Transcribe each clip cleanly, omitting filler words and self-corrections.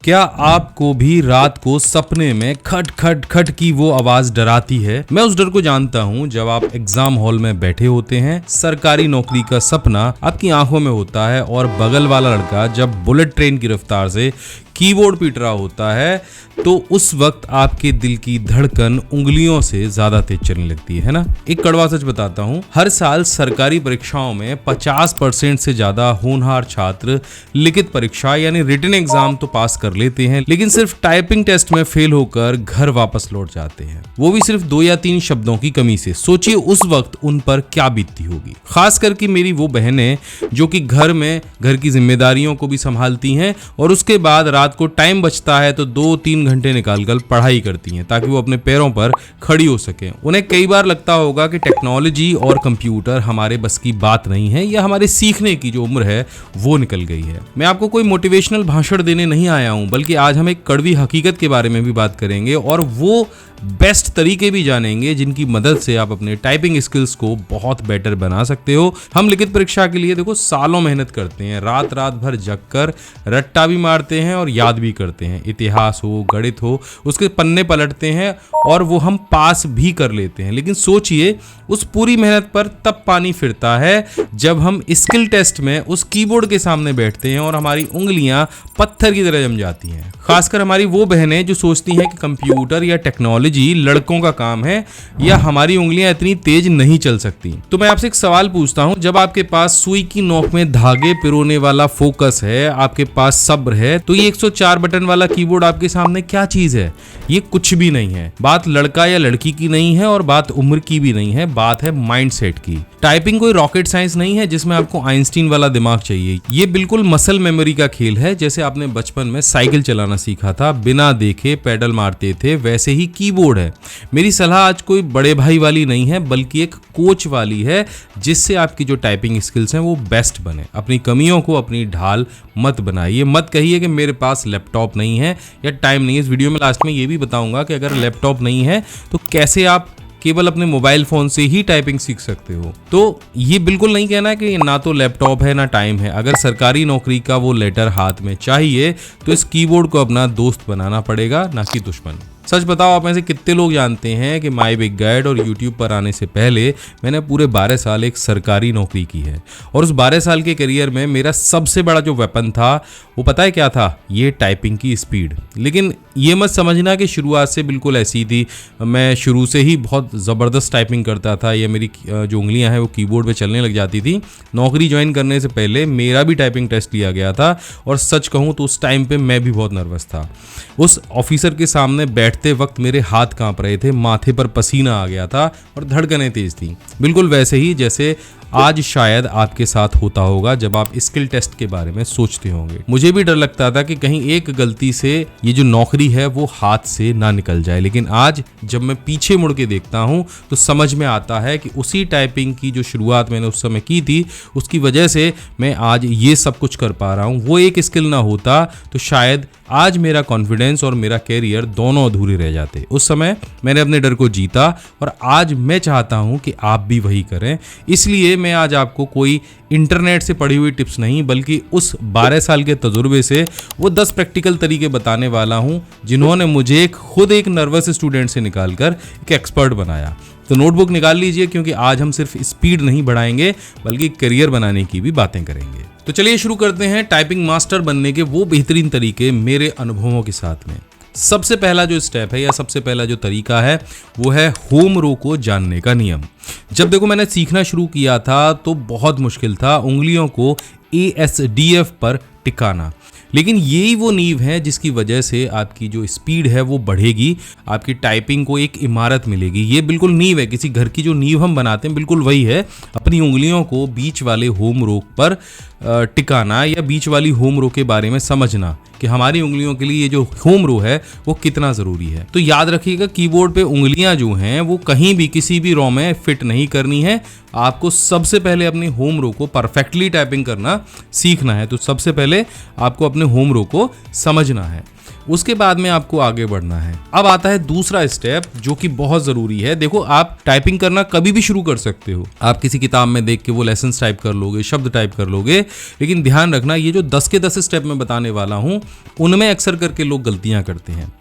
क्या आपको भी रात को सपने में खट खट खट की वो आवाज डराती है? मैं उस डर को जानता हूँ जब आप एग्जाम हॉल में बैठे होते हैं, सरकारी नौकरी का सपना आपकी आंखों में होता है और बगल वाला लड़का जब बुलेट ट्रेन की रफ्तार से कीबोर्ड पीट रहा होता है तो उस वक्त आपके दिल की धड़कन उंगलियों से ज्यादा तेज चलने लगती है ना? एक कड़वा सच बताता हूँ, हर साल सरकारी परीक्षाओं में 50% से ज्यादा होनहार छात्र लिखित परीक्षा यानी रिटन एग्जाम तो पास कर लेते हैं, लेकिन सिर्फ टाइपिंग टेस्ट में फेल होकर घर वापस लौट जाते हैं, वो भी सिर्फ 2 या 3 शब्दों की कमी से। सोचिए उस वक्त उन पर क्या बीतती होगी। खास करके मेरी वो बहनें जो कि घर में घर की जिम्मेदारियों को भी संभालती हैं और उसके बाद रात को टाइम बचता है तो 2-3 घंटे निकालकर पढ़ाई करती हैं ताकि वो अपने पैरों पर खड़ी हो सके। उन्हें कई बार लगता होगा कि टेक्नोलॉजी और कंप्यूटर हमारे बस की बात नहीं है या हमारे सीखने की जो उम्र है वो निकल गई है। मैं आपको कोई मोटिवेशनल भाषण देने नहीं आया हूं, बल्कि आज हम एक कड़वी हकीकत के बारे में भी बात करेंगे और वो बेस्ट तरीके भी जानेंगे जिनकी मदद से आप अपने टाइपिंग स्किल्स को बहुत बेटर बना सकते हो। हम लिखित परीक्षा के लिए देखो सालों मेहनत करते हैं, रात रात भर जगकर रट्टा भी मारते हैं और याद भी करते हैं। इतिहास हो, गणित हो, उसके पन्ने पलटते हैं और वो हम पास भी कर लेते हैं। लेकिन सोचिए उस पूरी मेहनत पर तब पानी फिरता है जब हम स्किल टेस्ट में उस कीबोर्ड के सामने बैठते हैं और हमारी उंगलियां पत्थर की तरह जम जाती हैं। खासकर हमारी वो बहनें जो सोचती हैं कि कंप्यूटर या टेक्नोलॉजी लड़कों का काम है या हमारी उंगलियां इतनी तेज नहीं चल सकती। तो मैं आपसे एक सवाल पूछता हूं, जब आपके पास सुई की नोक में धागे पिरोने वाला फोकस है, आपके पास सब्र है, तो ये 104 बटन वाला कीबोर्ड आपके सामने क्या चीज है? ये कुछ भी नहीं है। बात लड़का या लड़की की नहीं है और बात उम्र की भी नहीं है, बात है माइंडसेट की। टाइपिंग कोई रॉकेट साइंस नहीं है जिसमें आपको आइंस्टीन वाला दिमाग चाहिए। ये बिल्कुल मसल मेमोरी का खेल है। जैसे आपने बचपन में साइकिल चलाना सीखा था, बिना देखे पैडल मारते थे, वैसे ही कीबोर्ड है। मेरी सलाह आज कोई बड़े भाई वाली नहीं है बल्कि एक कोच वाली है, जिससे आपकी जो टाइपिंग स्किल्स हैं वो बेस्ट बने। अपनी कमियों को अपनी ढाल मत बनाइए। मत कहिए कि मेरे पास लैपटॉप नहीं है या टाइम नहीं है। इस वीडियो में लास्ट में ये भी बताऊंगा कि अगर लैपटॉप नहीं है तो कैसे आप केवल अपने मोबाइल फोन से ही टाइपिंग सीख सकते हो। तो ये बिल्कुल नहीं कहना कि ना तो लैपटॉप है ना टाइम है। अगर सरकारी नौकरी का वो लेटर हाथ में चाहिए तो इस कीबोर्ड को अपना दोस्त बनाना पड़ेगा, ना कि दुश्मन। सच बताओ, आप में से कितने लोग जानते हैं कि माई बिग गाइड और यूट्यूब पर आने से पहले मैंने पूरे 12 साल एक सरकारी नौकरी की है और उस 12 साल के करियर में मेरा सबसे बड़ा जो वेपन था वो पता है क्या था? ये टाइपिंग की स्पीड। लेकिन ये मत समझना कि शुरुआत से बिल्कुल ऐसी थी। मैं शुरू से ही बहुत ज़बरदस्त टाइपिंग करता था या मेरी जो उंगलियां हैं वो कीबोर्ड पे चलने लग जाती थी। नौकरी ज्वाइन करने से पहले मेरा भी टाइपिंग टेस्ट लिया गया था और सच कहूँ तो उस टाइम पे मैं भी बहुत नर्वस था। उस ऑफिसर के सामने बैठते वक्त मेरे हाथ कांप रहे थे, माथे पर पसीना आ गया था और धड़कनें तेज थी। बिल्कुल वैसे ही जैसे आज शायद आपके साथ होता होगा जब आप स्किल टेस्ट के बारे में सोचते होंगे। मुझे भी डर लगता था कि कहीं एक गलती से ये जो नौकरी है वो हाथ से ना निकल जाए, लेकिन आज जब मैं पीछे मुड़ के देखता हूँ तो समझ में आता है कि उसी टाइपिंग की जो शुरुआत मैंने उस समय की थी उसकी वजह से मैं आज ये सब कुछ कर पा रहा हूँ। वो एक स्किल ना होता तो शायद आज मेरा कॉन्फिडेंस और मेरा कैरियर दोनों अधूरे रह जाते। उस समय मैंने अपने डर को जीता और आज मैं चाहता हूं कि आप भी वही करें। इसलिए मैं आज आपको कोई इंटरनेट से पढ़ी हुई टिप्स नहीं बल्कि उस 12 साल के तजुर्बे से वो 10 प्रैक्टिकल तरीके बताने वाला हूं जिन्होंने मुझे खुद एक नर्वस स्टूडेंट से निकालकर एक एक्सपर्ट बनाया। तो नोटबुक निकाल लीजिए क्योंकि आज हम सिर्फ स्पीड नहीं बढ़ाएंगे बल्कि करियर बनाने की भी बातें करेंगे। तो चलिए शुरू करते हैं टाइपिंग मास्टर बनने के वो बेहतरीन तरीके मेरे अनुभवों के साथ में। सबसे पहला जो स्टेप है या सबसे पहला जो तरीका है वो है होम रो को जानने का नियम। जब देखो मैंने सीखना शुरू किया था तो बहुत मुश्किल था उंगलियों को ASDF पर टिकाना, लेकिन यही वो नींव है जिसकी वजह से आपकी जो स्पीड है वो बढ़ेगी, आपकी टाइपिंग को एक इमारत मिलेगी। ये बिल्कुल नींव है, किसी घर की जो नींव हम बनाते हैं बिल्कुल वही है। अपनी उंगलियों को बीच वाले होम रो पर टिकाना या बीच वाली होम रो के बारे में समझना कि हमारी उंगलियों के लिए ये जो होम रो है वो कितना ज़रूरी है। तो याद रखिएगा कीबोर्ड पे उंगलियां जो हैं वो कहीं भी किसी भी रो में फिट नहीं करनी है, आपको सबसे पहले अपनी होम रो को परफेक्टली टाइपिंग करना सीखना है। तो सबसे पहले आपको अपने होम रो को समझना है, उसके बाद में आपको आगे बढ़ना है। अब आता है दूसरा स्टेप जो कि बहुत ज़रूरी है। देखो, आप टाइपिंग करना कभी भी शुरू कर सकते हो। आप किसी किताब में देख के वो लेसन्स टाइप कर लोगे, शब्द टाइप कर लोगे, लेकिन ध्यान रखना ये जो 10 के 10 स्टेप मैं बताने वाला हूँ उनमें अक्सर करके लोग गलतियाँ करते हैं।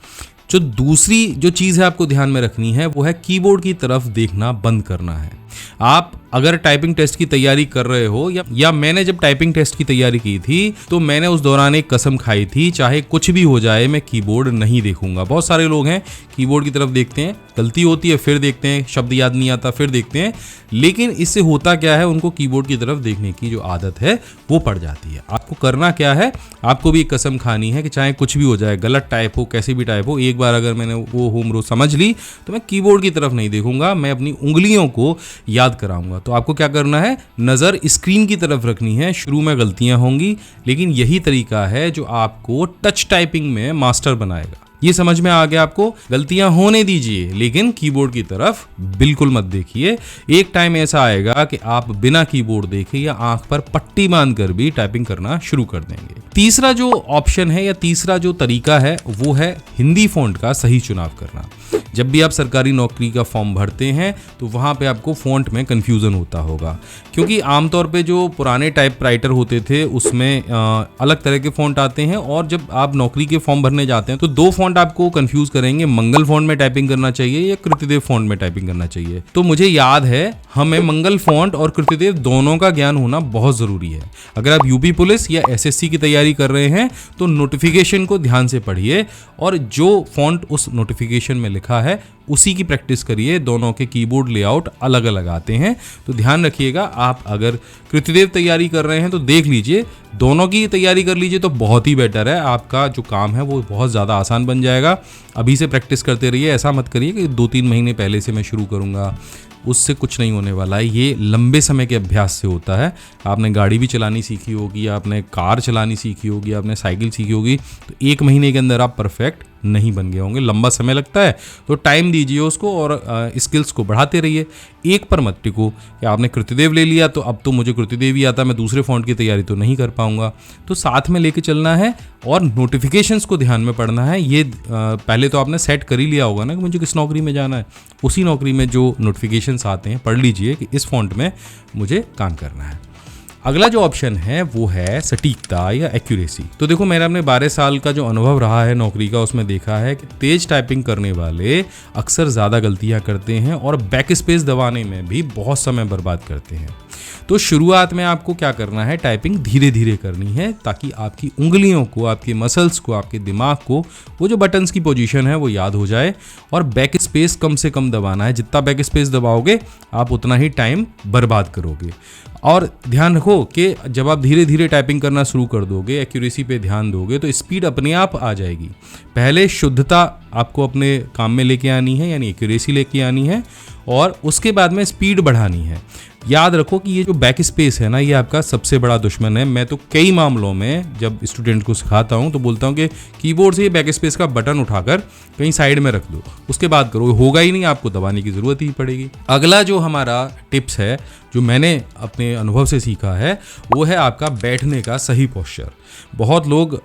जो दूसरी जो चीज़ है आपको ध्यान में रखनी है वो है कीबोर्ड की तरफ देखना बंद करना है। आप अगर टाइपिंग टेस्ट की तैयारी कर रहे हो या मैंने जब टाइपिंग टेस्ट की तैयारी की थी तो मैंने उस दौरान एक कसम खाई थी, चाहे कुछ भी हो जाए मैं कीबोर्ड नहीं देखूंगा। बहुत सारे लोग हैं कीबोर्ड की तरफ देखते हैं, गलती होती है, फिर देखते हैं, शब्द याद नहीं आता, फिर देखते हैं, लेकिन इससे होता क्या है, उनको कीबोर्ड की तरफ देखने की जो आदत है वो पड़ जाती है। आपको करना क्या है, आपको भी एक कसम खानी है कि चाहे कुछ भी हो जाए, गलत टाइप हो, कैसे भी टाइप हो, एक बार अगर मैंने वो होम रो समझ ली तो मैं कीबोर्ड की तरफ नहीं देखूंगा, मैं अपनी उंगलियों को याद कराऊंगा। तो आपको क्या करना है, नज़र स्क्रीन की तरफ रखनी है। शुरू में गलतियां होंगी, लेकिन यही तरीका है जो आपको टच टाइपिंग में मास्टर बनाएगा। ये समझ में आ गया आपको? गलतियां होने दीजिए, लेकिन कीबोर्ड की तरफ बिल्कुल मत देखिए। एक टाइम ऐसा आएगा कि आप बिना कीबोर्ड देखे या आंख पर पट्टी बांधकर भी टाइपिंग करना शुरू कर देंगे। तीसरा जो ऑप्शन है या तीसरा जो तरीका है वो है हिंदी फ़ॉन्ट का सही चुनाव करना। जब भी आप सरकारी नौकरी का फॉर्म भरते हैं तो वहाँ पे आपको फ़ॉन्ट में कन्फ्यूज़न होता होगा, क्योंकि आमतौर पे जो पुराने टाइप राइटर होते थे उसमें अलग तरह के फ़ॉन्ट आते हैं, और जब आप नौकरी के फॉर्म भरने जाते हैं तो दो फ़ॉन्ट आपको कंफ्यूज करेंगे, मंगल फ़ॉन्ट में टाइपिंग करना चाहिए या कृतिदेव फ़ॉन्ट में टाइपिंग करना चाहिए। तो मुझे याद है हमें मंगल फ़ॉन्ट और कृतिदेव दोनों का ज्ञान होना बहुत ज़रूरी है। अगर आप यूपी पुलिस या एसएससी की तैयारी कर रहे हैं तो नोटिफिकेशन को ध्यान से पढ़िए और जो फ़ॉन्ट उस नोटिफिकेशन में लिखा है उसी की प्रैक्टिस करिए। दोनों के कीबोर्ड लेआउट अलग अलग आते हैं, तो ध्यान रखिएगा। आप अगर कृतिदेव तैयारी कर रहे हैं तो देख लीजिए, दोनों की तैयारी कर लीजिए तो बहुत ही बेटर है। आपका जो काम है वो बहुत ज़्यादा आसान बन जाएगा। अभी से प्रैक्टिस करते रहिए, ऐसा मत करिए कि 2-3 महीने पहले से मैं शुरू करूँगा, उससे कुछ नहीं होने वाला है। ये लंबे समय के अभ्यास से होता है। आपने गाड़ी भी चलानी सीखी होगी, आपने कार चलानी सीखी होगी, आपने साइकिल सीखी होगी, तो 1 महीने के अंदर आप परफेक्ट नहीं बन गए होंगे। लंबा समय लगता है, तो टाइम दीजिए उसको और स्किल्स को बढ़ाते रहिए। एक पर मत टिको कि आपने कृतिदेव ले लिया तो अब तो मुझे कृतिदेव ही आता, मैं दूसरे फ़ॉन्ट की तैयारी तो नहीं कर पाऊंगा। तो साथ में लेके चलना है और नोटिफिकेशंस को ध्यान में पढ़ना है। ये पहले तो आपने सेट कर ही लिया होगा ना कि मुझे किस नौकरी में जाना है, उसी नौकरी में जो नोटिफिकेशंस आते हैं पढ़ लीजिए कि इस फ़ॉन्ट में मुझे काम करना है। अगला जो ऑप्शन है वो है सटीकता या एक्यूरेसी। तो देखो, मैंने अपने 12 साल का जो अनुभव रहा है नौकरी का, उसमें देखा है कि तेज टाइपिंग करने वाले अक्सर ज़्यादा गलतियां करते हैं और बैक स्पेस दबाने में भी बहुत समय बर्बाद करते हैं। तो शुरुआत में आपको क्या करना है, टाइपिंग धीरे धीरे करनी है ताकि आपकी उंगलियों को, आपके मसल्स को, आपके दिमाग को वो जो बटन्स की पोजीशन है वो याद हो जाए, और बैक स्पेस कम से कम दबाना है। जितना बैक स्पेस दबाओगे आप उतना ही टाइम बर्बाद करोगे। और ध्यान रखो कि जब आप धीरे धीरे टाइपिंग करना शुरू कर दोगे, एक्यूरेसी पे ध्यान दोगे, तो स्पीड अपने आप आ जाएगी। पहले शुद्धता आपको अपने काम में लेके आनी है, यानी एक्यूरेसी लेके आनी है, और उसके बाद में स्पीड बढ़ानी है। याद रखो कि ये जो बैक स्पेस है ना, ये आपका सबसे बड़ा दुश्मन है। मैं तो कई मामलों में जब स्टूडेंट को सिखाता हूँ तो बोलता हूँ कि कीबोर्ड से ये बैक स्पेस का बटन उठाकर कहीं साइड में रख दो, उसके बाद करो, होगा ही नहीं, आपको दबाने की ज़रूरत ही पड़ेगी। अगला जो हमारा टिप्स है, जो मैंने अपने अनुभव से सीखा है, वो है आपका बैठने का सही पोस्चर। बहुत लोग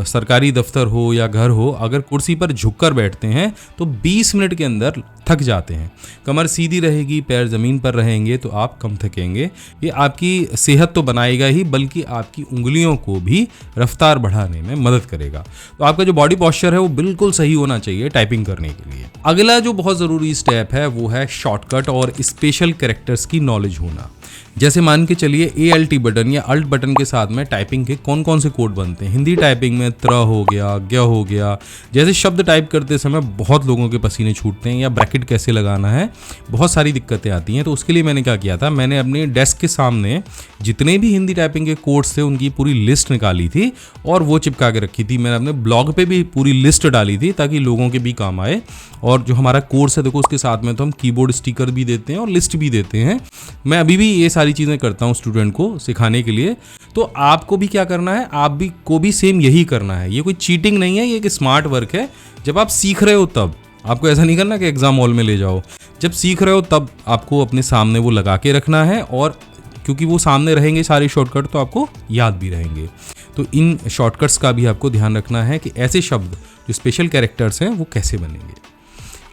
सरकारी दफ्तर हो या घर हो, अगर कुर्सी पर झुककर बैठते हैं तो 20 मिनट के अंदर थक जाते हैं। कमर सीधी रहेगी, पैर ज़मीन पर रहेंगे तो आप कम थकेंगे। ये आपकी सेहत तो बनाएगा ही, बल्कि आपकी उंगलियों को भी रफ्तार बढ़ाने में मदद करेगा। तो आपका जो बॉडी पोस्चर है वो बिल्कुल सही होना चाहिए टाइपिंग करने के लिए। अगला जो बहुत ज़रूरी स्टेप है वो है शॉर्टकट और स्पेशल कैरेक्टर्स की नॉलेज होना। जैसे मान के चलिए ALT बटन या अल्ट बटन के साथ में टाइपिंग के कौन कौन से कोड बनते हैं। हिंदी टाइपिंग में त्र हो गया, ज्ञ हो गया, जैसे शब्द टाइप करते समय बहुत लोगों के पसीने छूटते हैं, या ब्रैकेट कैसे लगाना है, बहुत सारी दिक्कतें आती हैं। तो उसके लिए मैंने क्या किया था, मैंने अपने डेस्क के सामने जितने भी हिंदी टाइपिंग के कोड्स थे उनकी पूरी लिस्ट निकाली थी और वो चिपका के रखी थी। मैंने अपने ब्लॉग पे भी पूरी लिस्ट डाली थी ताकि लोगों के भी काम आए। और जो हमारा कोर्स है देखो, उसके साथ में तो हम कीबोर्ड स्टिकर भी देते हैं और लिस्ट भी देते हैं। मैं अभी भी ये सारी चीज़ें करता हूँ स्टूडेंट को सिखाने के लिए। तो आपको भी क्या करना है, आप भी को भी सेम यही करना है। ये कोई चीटिंग नहीं है, ये एक स्मार्ट वर्क है। जब आप सीख रहे हो तब आपको ऐसा नहीं करना कि एग्जाम हॉल में ले जाओ। जब सीख रहे हो तब आपको अपने सामने वो लगा के रखना है, और क्योंकि वो सामने रहेंगे सारे शॉर्टकट तो आपको याद भी रहेंगे। तो इन शॉर्टकट्स का भी आपको ध्यान रखना है कि ऐसे शब्द जो स्पेशल कैरेक्टर्स हैं वो कैसे बनेंगे।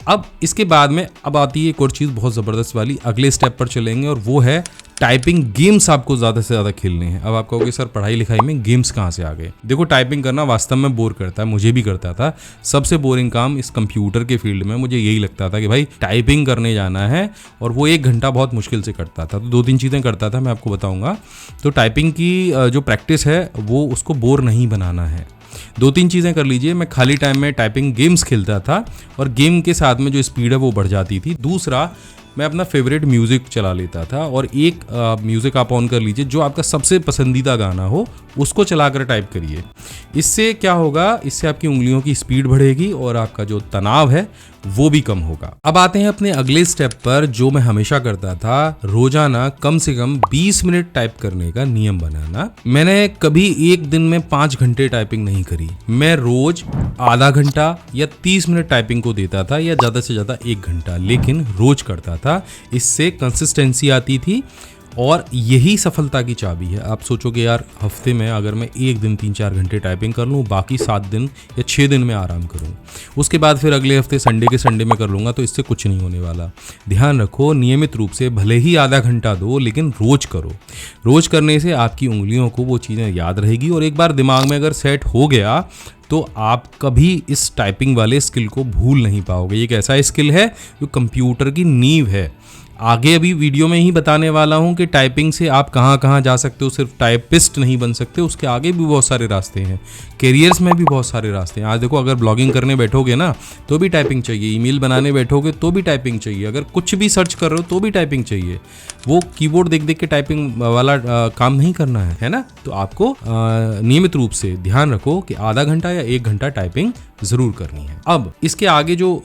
अब इसके बाद में अब आती है एक और चीज़ बहुत ज़बरदस्त वाली, अगले स्टेप पर चलेंगे, और वो है टाइपिंग गेम्स आपको ज़्यादा से ज़्यादा खेलने हैं। अब आप कहोगे सर पढ़ाई लिखाई में गेम्स कहाँ से आ गए? देखो, टाइपिंग करना वास्तव में बोर करता है, मुझे भी करता था। सबसे बोरिंग काम इस कंप्यूटर के फील्ड में मुझे यही लगता था कि भाई टाइपिंग करने जाना है, और वो 1 घंटा बहुत मुश्किल से करता था। तो 2-3 चीज़ें करता था, मैं आपको बताऊँगा। तो टाइपिंग की जो प्रैक्टिस है वो उसको बोर नहीं बनाना है। 2-3 चीज़ें कर लीजिए। मैं खाली टाइम में टाइपिंग गेम्स खेलता था, और गेम के साथ में जो स्पीड है वो बढ़ जाती थी। दूसरा, मैं अपना फेवरेट म्यूज़िक चला लेता था, और एक म्यूज़िक आप ऑन कर लीजिए, जो आपका सबसे पसंदीदा गाना हो उसको चलाकर टाइप करिए। इससे क्या होगा, इससे आपकी उंगलियों की स्पीड बढ़ेगी और आपका जो तनाव है वो भी कम होगा। अब आते हैं अपने अगले स्टेप पर, जो मैं हमेशा करता था, रोजाना कम से कम 20 मिनट टाइप करने का नियम बनाना। मैंने कभी एक दिन में 5 घंटे टाइपिंग नहीं करी, मैं रोज आधा घंटा या 30 मिनट टाइपिंग को देता था, या ज़्यादा से ज़्यादा 1 घंटा, लेकिन रोज करता था। इससे कंसिस्टेंसी आती थी, और यही सफलता की चाबी है। आप सोचोगे यार हफ्ते में अगर मैं एक दिन 3-4 घंटे टाइपिंग कर लूँ, बाकी 7 दिन या 6 दिन में आराम करूँ, उसके बाद फिर अगले हफ्ते संडे के संडे में कर लूँगा, तो इससे कुछ नहीं होने वाला। ध्यान रखो, नियमित रूप से भले ही आधा घंटा दो, लेकिन रोज करो। रोज करने से आपकी उंगलियों को वो चीज़ें याद रहेगी, और एक बार दिमाग में अगर सेट हो गया तो आप कभी इस टाइपिंग वाले स्किल को भूल नहीं पाओगे। ये एक ऐसा स्किल है जो कंप्यूटर की नींव है। आगे अभी वीडियो में ही बताने वाला हूं कि टाइपिंग से आप कहां कहां जा सकते हो। सिर्फ टाइपिस्ट नहीं बन सकते, उसके आगे भी बहुत सारे रास्ते हैं। कैरियर्स में भी बहुत सारे रास्ते हैं। आज देखो, अगर ब्लॉगिंग करने बैठोगे ना तो भी टाइपिंग चाहिए, ईमेल बनाने बैठोगे तो भी टाइपिंग चाहिए, अगर कुछ भी सर्च कर रहे हो तो भी टाइपिंग चाहिए। वो कीबोर्ड देख देख के टाइपिंग वाला काम नहीं करना है ना। तो आपको नियमित रूप से ध्यान रखो कि आधा घंटा या 1 घंटा टाइपिंग जरूर करनी है। अब इसके आगे जो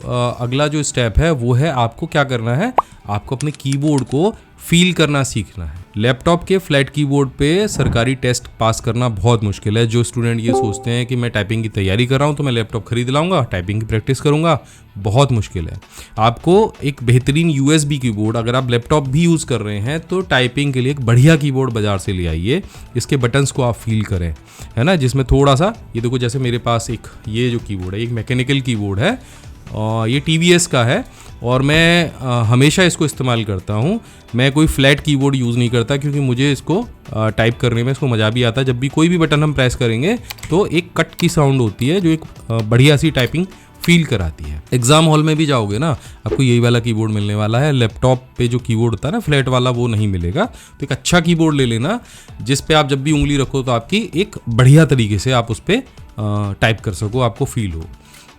अगला जो स्टेप है वो है, आपको क्या करना है, आपको अपने कीबोर्ड को फील करना सीखना है। लैपटॉप के फ्लैट कीबोर्ड पे सरकारी टेस्ट पास करना बहुत मुश्किल है। जो स्टूडेंट ये सोचते हैं कि मैं टाइपिंग की तैयारी कर रहा हूँ तो मैं लैपटॉप खरीद लाऊंगा, टाइपिंग की प्रैक्टिस करूंगा, बहुत मुश्किल है। आपको एक बेहतरीन USB कीबोर्ड, अगर आप लैपटॉप भी यूज़ कर रहे हैं तो टाइपिंग के लिए एक बढ़िया कीबोर्ड बाजार से ले आइए। इसके बटन्स को आप फील करें, है ना, जिसमें थोड़ा सा, ये देखो जैसे मेरे पास एक ये जो कीबोर्ड है, एक मैकेनिकल कीबोर्ड है, और ये TVS का है, और मैं हमेशा इसको इस्तेमाल करता हूँ। मैं कोई फ्लैट कीबोर्ड यूज़ नहीं करता, क्योंकि मुझे इसको टाइप करने में इसको मज़ा भी आता है। जब भी कोई भी बटन हम प्रेस करेंगे तो एक कट की साउंड होती है, जो एक बढ़िया सी टाइपिंग फील कराती है। एग्जाम हॉल में भी जाओगे ना, आपको यही वाला कीबोर्ड मिलने वाला है। लैपटॉप पे जो कीबोर्ड होता है ना फ्लैट वाला, वो नहीं मिलेगा। तो एक अच्छा कीबोर्ड ले लेना, जिस पे आप जब भी उंगली रखो तो आपकी एक बढ़िया तरीके से आप उस पर टाइप कर सको, आपको फील हो।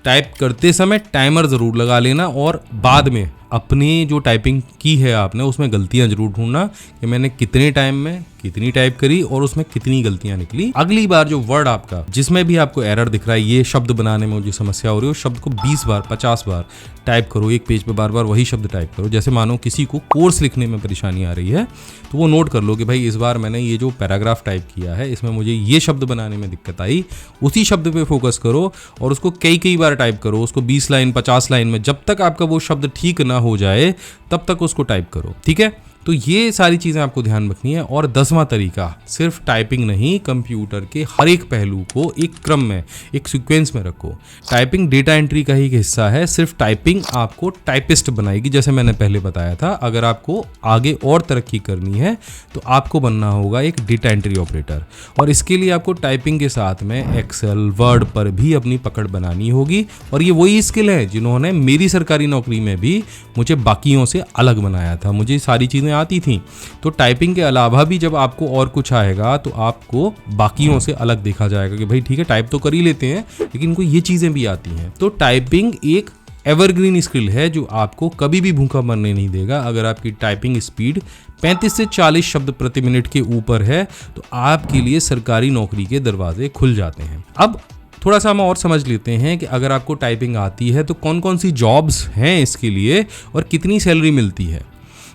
टाइप करते समय टाइमर ज़रूर लगा लेना, और बाद में अपनी जो टाइपिंग की है आपने उसमें गलतियां जरूर ढूंढना कि मैंने कितने टाइम में कितनी टाइप करी और उसमें कितनी गलतियां निकली। अगली बार जो वर्ड आपका जिसमें भी आपको एरर दिख रहा है, ये शब्द बनाने में मुझे समस्या हो रही है, उस शब्द को 20 बार 50 बार टाइप करो। एक पेज पे बार बार वही शब्द टाइप करो। जैसे मानो किसी को कोर्स लिखने में परेशानी आ रही है तो वो नोट कर लो कि भाई इस बार मैंने ये जो पैराग्राफ टाइप किया है इसमें मुझे ये शब्द बनाने में दिक्कत आई। उसी शब्द पे फोकस करो और उसको कई बार टाइप करो, उसको 20 लाइन 50 लाइन में, जब तक आपका वो शब्द ठीक ना हो जाए तब तक उसको टाइप करो। ठीक है, तो ये सारी चीज़ें आपको ध्यान रखनी है। और 10वां तरीका, सिर्फ टाइपिंग नहीं, कंप्यूटर के हर एक पहलू को एक क्रम में, एक सीक्वेंस में रखो। टाइपिंग डेटा एंट्री का ही हिस्सा है। सिर्फ टाइपिंग आपको टाइपिस्ट बनाएगी, जैसे मैंने पहले बताया था। अगर आपको आगे और तरक्की करनी है तो आपको बनना होगा एक डेटा एंट्री ऑपरेटर, और इसके लिए आपको टाइपिंग के साथ में एक्सेल, वर्ड पर भी अपनी पकड़ बनानी होगी। और ये वही स्किल है जिन्होंने मेरी सरकारी नौकरी में भी मुझे बाकियों से अलग बनाया था। मुझे सारी चीज़ें आती थी, तो टाइपिंग के अलावा भी जब आपको और कुछ आएगा तो आपको बाकियों से अलग देखा जाएगा कि भाई ठीक है, टाइप तो कर ही लेते हैं लेकिन इनको ये चीज़ें भी आती हैं। तो टाइपिंग एक एवरग्रीन स्किल है जो आपको कभी भी भूखा मरने नहीं देगा। अगर आपकी टाइपिंग स्पीड 35 से 40 शब्द प्रति मिनट के ऊपर है तो आपके लिए सरकारी नौकरी के दरवाजे खुल जाते हैं। अब थोड़ा सा हम और समझ लेते हैं कि अगर आपको टाइपिंग आती है तो कौन कौन सी जॉब्स हैं इसके लिए और कितनी सैलरी मिलती है।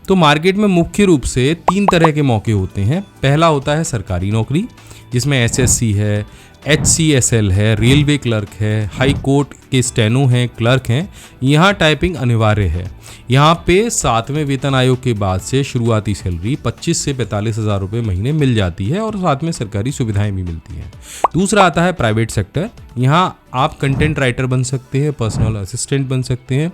तो मार्केट में मुख्य रूप से 3 तरह के मौके होते हैं। पहला होता है सरकारी नौकरी, जिसमें SSC है, HCSL है, रेलवे क्लर्क है, हाई कोर्ट के स्टेनो हैं, क्लर्क हैं, यहाँ टाइपिंग अनिवार्य है। यहाँ पे 7वें वेतन आयोग के बाद से शुरुआती सैलरी 25 से 45 हज़ार रुपये महीने मिल जाती है और साथ में सरकारी सुविधाएं भी मिलती हैं। दूसरा आता है प्राइवेट सेक्टर। यहाँ आप कंटेंट राइटर बन सकते हैं, पर्सनल असिस्टेंट बन सकते हैं,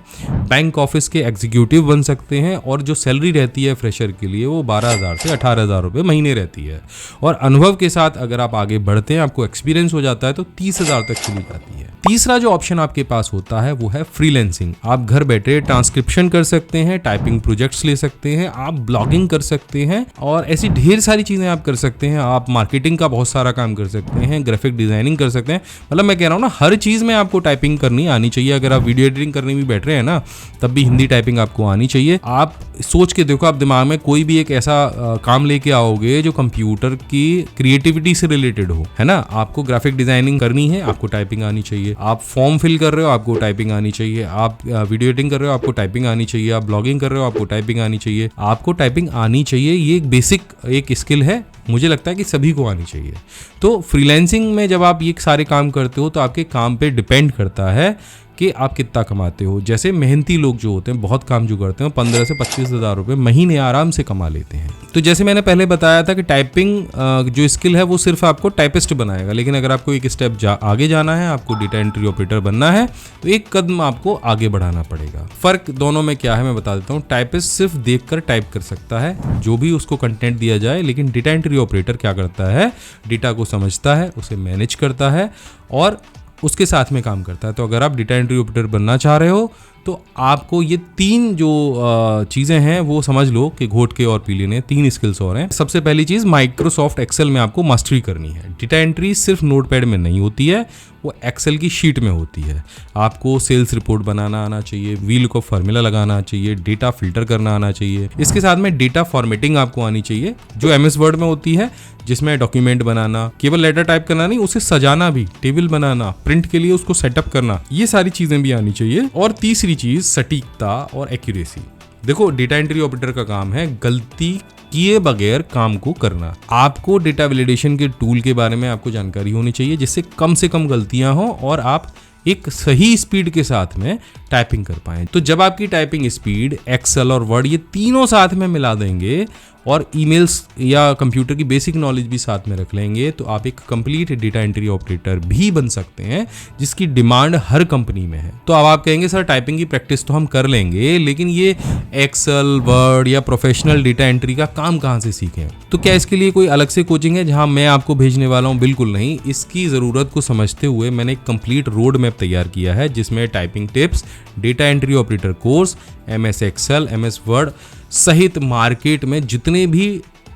बैंक ऑफिस के एग्जीक्यूटिव बन सकते हैं और जो सैलरी रहती है फ्रेशर के लिए वो 12,000 से 18,000 रुपये महीने रहती है। और अनुभव के साथ अगर आप आगे बढ़ते हैं, आपको एक्सपीरियंस हो जाता है तो 30,000 तक चली जाती है। तीसरा जो ऑप्शन आपके पास होता है वो है फ्रीलैंसिंग। आप घर बैठे ट्रांसक्रिप्शन कर सकते हैं, टाइपिंग प्रोजेक्ट्स ले सकते हैं, आप ब्लॉगिंग कर सकते हैं और ऐसी ढेर सारी चीज़ें आप कर सकते हैं। आप मार्केटिंग का बहुत सारा काम कर सकते हैं, ग्राफिक डिजाइनिंग कर सकते हैं। मतलब मैं कह रहा हूँ ना, हर चीज़ में आपको टाइपिंग करनी आनी चाहिए। अगर आप वीडियो एडिटिंग करने भी बैठ रहे हैं ना, तब भी हिंदी टाइपिंग आपको आनी चाहिए। आप सोच के देखो, आप दिमाग में कोई भी एक ऐसा काम लेके आओगे जो कंप्यूटर की क्रिएटिविटी से रिलेटेड हो, है ना। आपको ग्राफिक डिजाइनिंग करनी है, आपको टाइपिंग आनी चाहिए। आप फॉर्म फिल कर रहे हो, आपको टाइपिंग आनी चाहिए। आप वीडियो एडिटिंग कर रहे हो, आपको टाइपिंग आनी चाहिए। आप ब्लॉगिंग कर रहे हो, आपको टाइपिंग आनी चाहिए। आपको टाइपिंग आनी चाहिए, ये एक बेसिक एक स्किल है, मुझे लगता है कि सभी को आनी चाहिए। तो फ्रीलांसिंग में जब आप ये सारे काम करते हो तो आपके काम पे डिपेंड करता है कि आप कितना कमाते हो। जैसे मेहनती लोग जो होते हैं, बहुत काम जो करते हैं, 15 से 25 हज़ार रुपये महीने आराम से कमा लेते हैं। तो जैसे मैंने पहले बताया था कि टाइपिंग जो स्किल है वो सिर्फ आपको टाइपिस्ट बनाएगा, लेकिन अगर आपको एक स्टेप आगे जाना है, आपको डेटा एंट्री ऑपरेटर बनना है, तो एक कदम आपको आगे बढ़ाना पड़ेगा। फर्क दोनों में क्या है मैं बता देता हूँ। टाइपिस्ट सिर्फ देखकर टाइप कर सकता है जो भी उसको कंटेंट दिया जाए, लेकिन डेटा एंट्री ऑपरेटर क्या करता है, डेटा को समझता है, उसे मैनेज करता है और उसके साथ में काम करता है। तो अगर आप डेटा एंट्री ऑपरेटर बनना चाह रहे हो तो आपको ये 3 जो चीज़ें हैं वो समझ लो कि घोट के और पी लेने, 3 स्किल्स और हैं। सबसे पहली चीज़, माइक्रोसॉफ्ट एक्सेल में आपको मास्टरी करनी है। डेटा एंट्री सिर्फ नोटपैड में नहीं होती है, वो एक्सेल की शीट में होती है। आपको सेल्स रिपोर्ट बनाना आना चाहिए, व्हील को फार्मूला लगाना चाहिए, डेटा फिल्टर करना आना चाहिए। इसके साथ में डेटा फॉर्मेटिंग आपको आनी चाहिए, जो MS वर्ड में होती है, जिसमें डॉक्यूमेंट बनाना, केवल लेटर टाइप करना नहीं, उसे सजाना भी, टेबल बनाना, प्रिंट के लिए उसको सेटअप करना, ये सारी चीज़ें भी आनी चाहिए। और तीसरी चीज़, सटीकता और एक्यूरेसी। देखो, डेटा एंट्री ऑपरेटर का काम है गलती किए बगैर काम को करना। आपको डेटा वैलिडेशन के टूल के बारे में आपको जानकारी होनी चाहिए, जिससे कम से कम गलतियां हो और आप एक सही स्पीड के साथ में टाइपिंग कर पाएं। तो जब आपकी टाइपिंग स्पीड, एक्सेल और वर्ड ये तीनों साथ में मिला देंगे और ईमेल्स या कंप्यूटर की बेसिक नॉलेज भी साथ में रख लेंगे, तो आप एक कंप्लीट डेटा एंट्री ऑपरेटर भी बन सकते हैं, जिसकी डिमांड हर कंपनी में है। तो अब आप कहेंगे सर टाइपिंग की प्रैक्टिस तो हम कर लेंगे, लेकिन ये एक्सेल, वर्ड या प्रोफेशनल डेटा एंट्री का काम कहाँ से सीखें? तो क्या इसके लिए कोई अलग से कोचिंग है जहाँ मैं आपको भेजने वाला हूँ? बिल्कुल नहीं। इसकी ज़रूरत को समझते हुए मैंने एक कंप्लीट रोड मैप तैयार किया है, जिसमें typing tips, data entry operator course, MS Excel, MS Word सहित मार्केट में जितने भी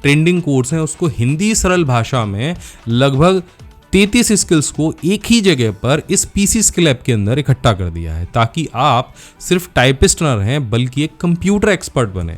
ट्रेंडिंग कोर्स हैं उसको हिंदी सरल भाषा में लगभग 33 स्किल्स को एक ही जगह पर इस PC स्किल ऐप के अंदर इकट्ठा कर दिया है, ताकि आप सिर्फ टाइपिस्ट न रहें बल्कि एक कंप्यूटर एक्सपर्ट बने।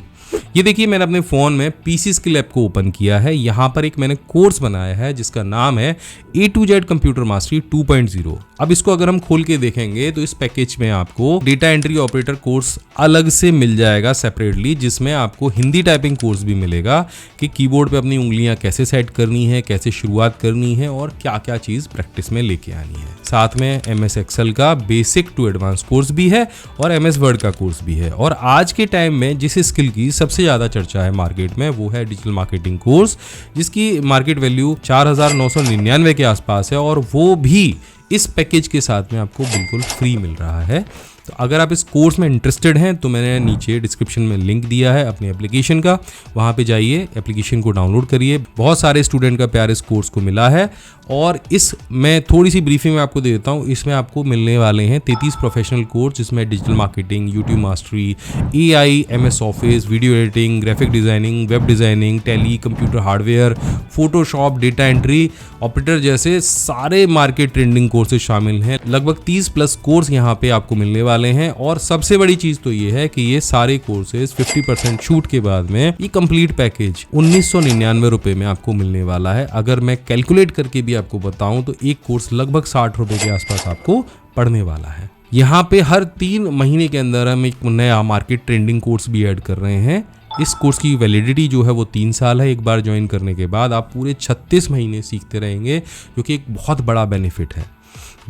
ये देखिए, मैंने अपने फ़ोन में PC स्किल ऐप को ओपन किया है। यहाँ पर एक मैंने कोर्स बनाया है जिसका नाम है A to Z computer mastery 2.0। अब इसको अगर हम खोल के देखेंगे तो इस पैकेज में आपको डेटा एंट्री ऑपरेटर कोर्स अलग से मिल जाएगा सेपरेटली, जिसमें आपको हिंदी टाइपिंग कोर्स भी मिलेगा कि कीबोर्ड पे अपनी उंगलियां कैसे सेट करनी है, कैसे शुरुआत करनी है और क्या क्या चीज़ प्रैक्टिस में लेके आनी है। साथ में MS एक्सेल का बेसिक टू एडवांस कोर्स भी है और MS वर्ड का कोर्स भी है। और आज के टाइम में जिस स्किल की सबसे ज़्यादा चर्चा है मार्केट में, वो है डिजिटल मार्केटिंग कोर्स, जिसकी मार्केट वैल्यू 4,999 के आसपास है और वो भी इस पैकेज के साथ में आपको बिल्कुल फ्री मिल रहा है। तो अगर आप इस कोर्स में इंटरेस्टेड हैं तो मैंने नीचे डिस्क्रिप्शन में लिंक दिया है अपनी एप्लीकेशन का, वहाँ पे जाइए, एप्लीकेशन को डाउनलोड करिए। बहुत सारे स्टूडेंट का प्यार इस कोर्स को मिला है और इस मैं थोड़ी सी ब्रीफिंग में आपको दे देता हूँ। इसमें आपको मिलने वाले हैं 33 प्रोफेशनल कोर्स, जिसमें digital marketing, YouTube mastery, AI, MS office, video editing, graphic designing, web designing, Tally, computer hardware, Photoshop, data entry operator जैसे सारे मार्केट ट्रेंडिंग कोर्सेज शामिल हैं। लगभग 30+ कोर्स यहाँ पे आपको मिलने वाले हैं। और सबसे बड़ी चीज़ तो ये है कि ये सारे कोर्सेज 50% छूट के बाद में ये कंप्लीट पैकेज 1999 रुपये में आपको मिलने वाला है। अगर मैं कैलकुलेट करके भी आपको बताऊं तो एक कोर्स लगभग 60 रुपये के आसपास आपको पड़ने वाला है। यहाँ पे हर 3 महीने के अंदर हम एक नया मार्केट ट्रेंडिंग कोर्स भी ऐड कर रहे हैं। इस कोर्स की वैलिडिटी जो है वो 3 साल है। एक बार ज्वाइन करने के बाद आप पूरे 36 महीने सीखते रहेंगे, जो कि एक बहुत बड़ा बेनिफिट है।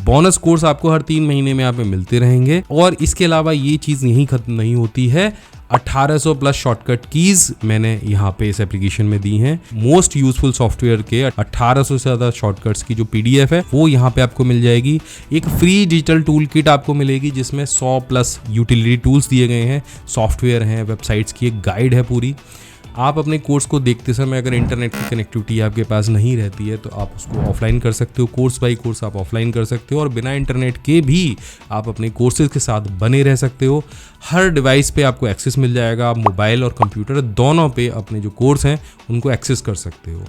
बोनस कोर्स आपको हर 3 महीने में यहाँ पे मिलते रहेंगे। और इसके अलावा ये चीज़ यहीं खत्म नहीं होती है, 1800 प्लस शॉर्टकट कीज मैंने यहाँ पे इस एप्लीकेशन में दी हैं। मोस्ट यूजफुल सॉफ्टवेयर के 1800 से ज़्यादा शॉर्टकट्स की जो PDF है वो यहाँ पे आपको मिल जाएगी। एक फ्री डिजिटल टूल किट आपको मिलेगी जिसमें 100 प्लस यूटिलिटी टूल्स दिए गए हैं, सॉफ्टवेयर हैं, वेबसाइट्स की एक गाइड है पूरी। आप अपने कोर्स को देखते समय अगर इंटरनेट की कनेक्टिविटी आपके पास नहीं रहती है तो आप उसको ऑफलाइन कर सकते हो, कोर्स बाय कोर्स आप ऑफलाइन कर सकते हो, और बिना इंटरनेट के भी आप अपने कोर्सेज के साथ बने रह सकते हो। हर डिवाइस पे आपको एक्सेस मिल जाएगा, आप मोबाइल और कंप्यूटर दोनों पे अपने जो कोर्स हैं उनको एक्सेस कर सकते हो।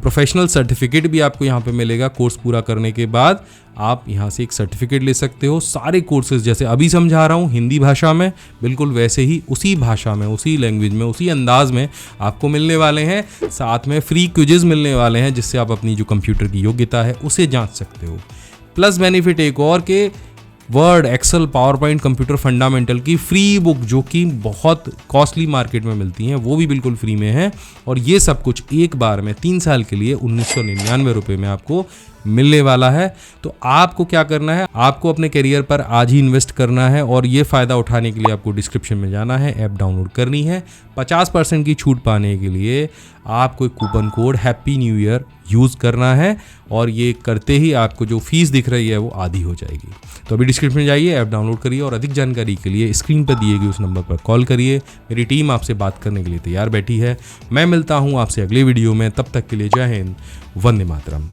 प्रोफेशनल सर्टिफिकेट भी आपको यहाँ पे मिलेगा। कोर्स पूरा करने के बाद आप यहाँ से एक सर्टिफिकेट ले सकते हो। सारे कोर्सेज जैसे अभी समझा रहा हूँ हिंदी भाषा में, बिल्कुल वैसे ही उसी भाषा में, उसी लैंग्वेज में, उसी अंदाज में आपको मिलने वाले हैं। साथ में फ्री क्विजेज मिलने वाले हैं जिससे आप अपनी जो कंप्यूटर की योग्यता है उसे जांच सकते हो। प्लस बेनिफिट एक और के Word, Excel, PowerPoint, computer fundamental की फ्री बुक जो कि बहुत कॉस्टली मार्केट में मिलती हैं वो भी बिल्कुल फ्री में है। और ये सब कुछ एक बार में 3 साल के लिए 1999 रुपये में आपको मिलने वाला है। तो आपको क्या करना है, आपको अपने करियर पर आज ही इन्वेस्ट करना है और ये फ़ायदा उठाने के लिए आपको डिस्क्रिप्शन में जाना है, ऐप डाउनलोड करनी है। 50% की छूट पाने के लिए आपको एक coupon code happy new year use करना है और ये करते ही आपको जो फीस दिख रही है वो आधी हो जाएगी। तो अभी डिस्क्रिप्शन में जाइए, ऐप डाउनलोड करिए और अधिक जानकारी के लिए स्क्रीन पर दिए गए उस नंबर पर कॉल करिए। मेरी टीम आपसे बात करने के लिए तैयार बैठी है। मैं मिलता हूँ आपसे अगले वीडियो में, तब तक के लिए जय हिंद, वंदे मातरम।